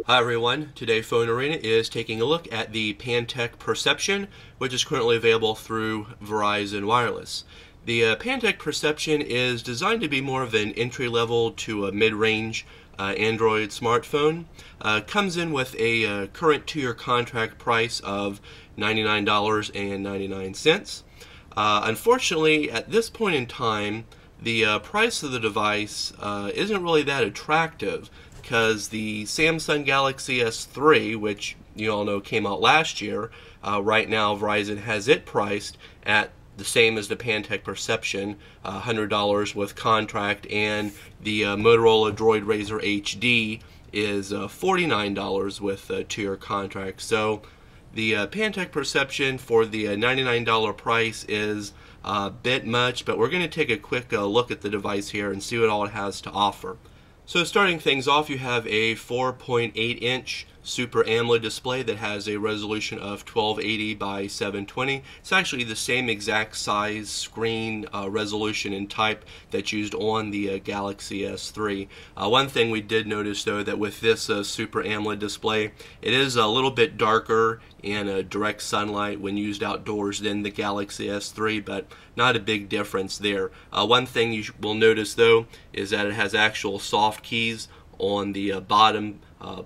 Hi everyone, today Phone Arena is taking a look at the Pantech Perception, which is currently available through Verizon Wireless. The Pantech Perception is designed to be more of an entry-level to a mid-range Android smartphone. Comes in with a current 2-year contract price of $99.99. Unfortunately, at this point in time, the price of the device isn't really that attractive, because the Samsung Galaxy S3, which you all know came out last year, right now Verizon has it priced at the same as the Pantech Perception, $100 with contract, and the Motorola Droid Razr HD is $49 with a 2-year contract. So the Pantech Perception for the $99 price is a bit much, but we're going to take a quick look at the device here and see what all it has to offer. So starting things off, you have a 4.8-inch Super AMOLED display that has a resolution of 1280 by 720. It's actually the same exact size screen resolution and type that's used on the Galaxy S3. One thing we did notice though, that with this Super AMOLED display, it is a little bit darker in direct sunlight when used outdoors than the Galaxy S3, but not a big difference there. One thing you will notice though is that it has actual soft keys on the bottom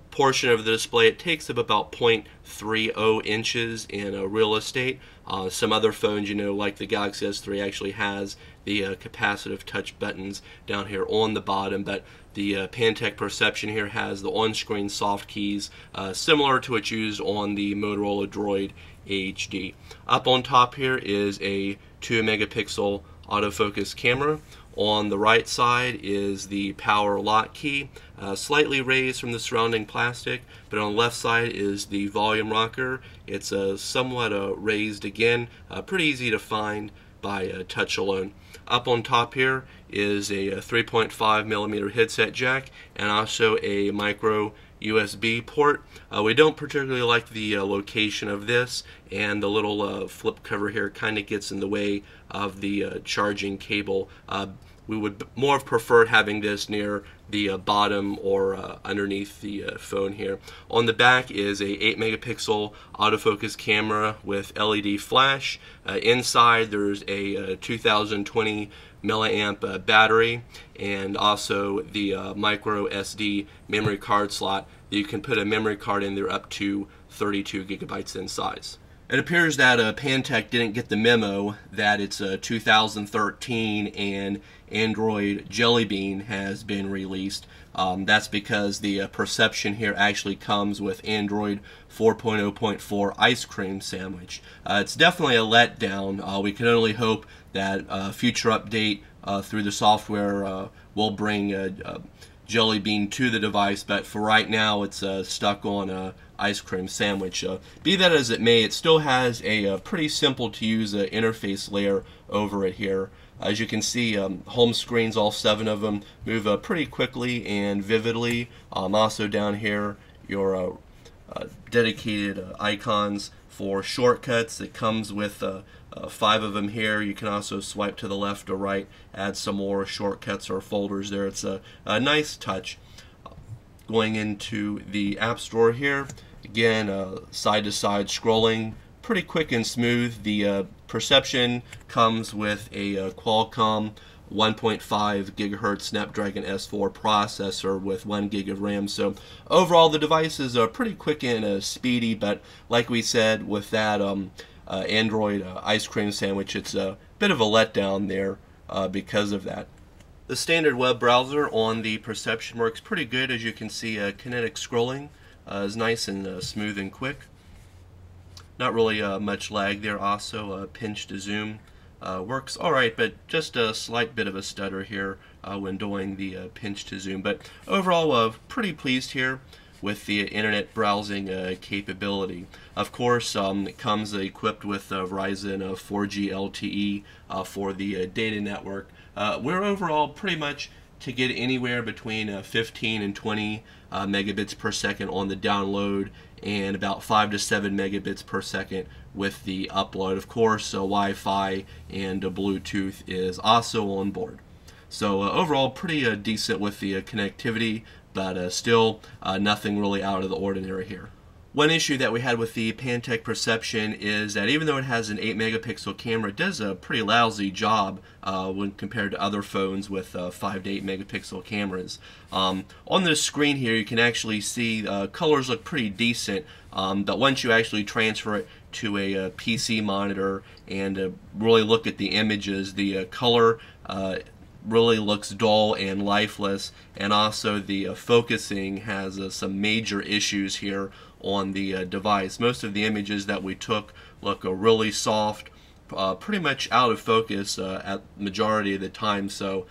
portion of the display. It takes up about 0.30 inches in real estate. Some other phones, you know, like the Galaxy S3, actually has the capacitive touch buttons down here on the bottom, but the Pantech Perception here has the on-screen soft keys, similar to what's used on the Motorola Droid HD. Up on top here is a 2-megapixel autofocus camera. On the right side is the power lock key, slightly raised from the surrounding plastic, but on the left side is the volume rocker. It's somewhat raised again, pretty easy to find by touch alone. Up on top here is a 3.5mm headset jack and also a micro USB port. We don't particularly like the location of this, and the little flip cover here kind of gets in the way of the charging cable. We would more have preferred having this near the bottom or underneath the phone here. On the back is a 8-megapixel autofocus camera with LED flash. Inside there's a 2020 milliamp battery, and also the micro SD memory card slot that you can put a memory card in there up to 32 gigabytes in size. It appears that Pantech didn't get the memo that it's 2013 and Android Jelly Bean has been released. That's because the Perception here actually comes with Android 4.0.4 ice cream sandwich. It's definitely a letdown. We can only hope that a future update through the software will bring Jelly Bean to the device, but for right now it's stuck on a ice cream sandwich. Be that as it may, it still has a pretty simple to use interface layer over it here. As you can see, home screens, all 7 of them, move pretty quickly and vividly. Also down here, your dedicated icons for shortcuts. It comes with 5 of them here. You can also swipe to the left or right, add some more shortcuts or folders there. It's a nice touch. Going into the App Store here, again, side-to-side scrolling, pretty quick and smooth. The Perception comes with a Qualcomm 1.5 gigahertz Snapdragon S4 processor with 1 gig of RAM. So overall, the device is pretty quick and speedy, but like we said, with that Android ice cream sandwich, it's a bit of a letdown there because of that. The standard web browser on the Perception works pretty good. As you can see, kinetic scrolling is nice and smooth and quick. Not really much lag there. Also, pinch to zoom works alright, but just a slight bit of a stutter here when doing the pinch to zoom. But overall, pretty pleased here with the internet browsing capability. Of course, it comes equipped with Verizon 4G LTE for the data network. We're overall pretty much to get anywhere between 15 and 20 megabits per second on the download, and about 5 to 7 megabits per second with the upload. Of course, Wi-Fi and Bluetooth is also on board. So overall, pretty decent with the connectivity, but still nothing really out of the ordinary here. One issue that we had with the Pantech Perception is that even though it has an 8 megapixel camera, it does a pretty lousy job when compared to other phones with 5 to 8 megapixel cameras. On the screen here you can actually see colors look pretty decent, but once you actually transfer it to a PC monitor and really look at the images, the color really looks dull and lifeless, and also the focusing has some major issues here on the device. Most of the images that we took look really soft, pretty much out of focus at majority of the time, so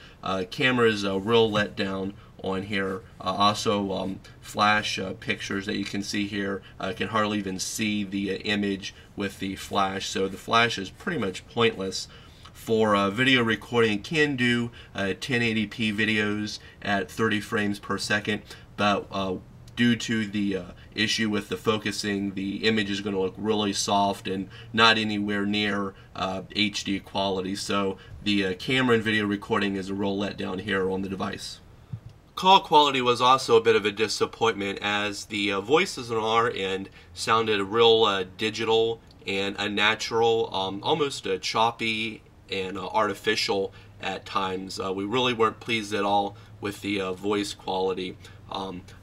camera's a real letdown on here. Also flash pictures that you can see here, can hardly even see the image with the flash, so the flash is pretty much pointless. For video recording, it can do 1080p videos at 30 frames per second, but due to the issue with the focusing, the image is going to look really soft and not anywhere near HD quality. So the camera and video recording is a real letdown here on the device. Call quality was also a bit of a disappointment, as the voices on our end sounded real digital and unnatural, almost choppy and artificial at times. We really weren't pleased at all with the voice quality.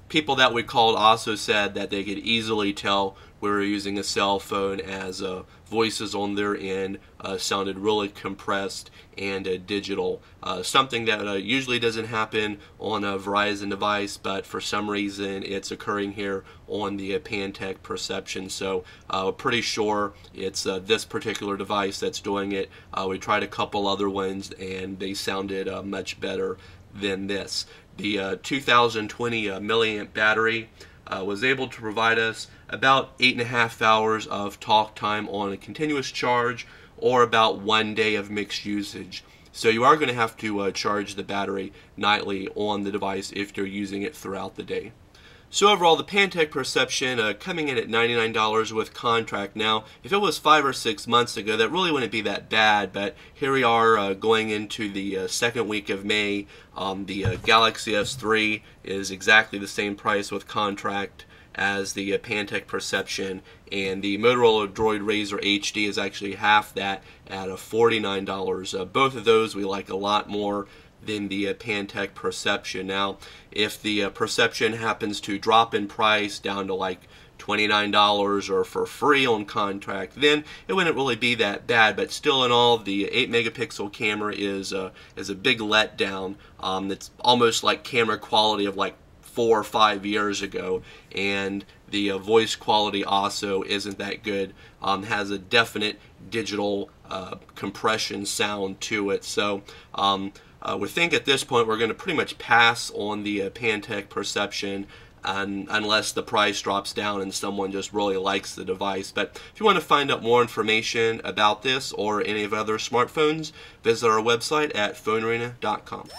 People that we called also said that they could easily tell we were using a cell phone, as voices on their end sounded really compressed and digital. Something that usually doesn't happen on a Verizon device, but for some reason it's occurring here on the Pantech Perception. So we're pretty sure it's this particular device that's doing it. We tried a couple other ones and they sounded much better than this. The 2020 milliamp battery was able to provide us about 8.5 hours of talk time on a continuous charge, or about 1 day of mixed usage. So you are going to have to charge the battery nightly on the device if you're using it throughout the day. So overall, the Pantech Perception coming in at $99 with contract. Now, if it was 5 or 6 months ago, that really wouldn't be that bad, but here we are going into the second week of May. The Galaxy S3 is exactly the same price with contract as the Pantech Perception, and the Motorola Droid Razr HD is actually half that at $49. Both of those we like a lot more than the Pantech Perception. Now, if the Perception happens to drop in price down to like $29 or for free on contract, then it wouldn't really be that bad. But still, in all, the 8 megapixel camera is a big letdown. It's almost like camera quality of like 4 or 5 years ago, and the voice quality also isn't that good. Has a definite digital compression sound to it. So we think at this point we're going to pretty much pass on the Pantech Perception, unless the price drops down and someone just really likes the device. But if you want to find out more information about this or any of other smartphones, visit our website at phonearena.com.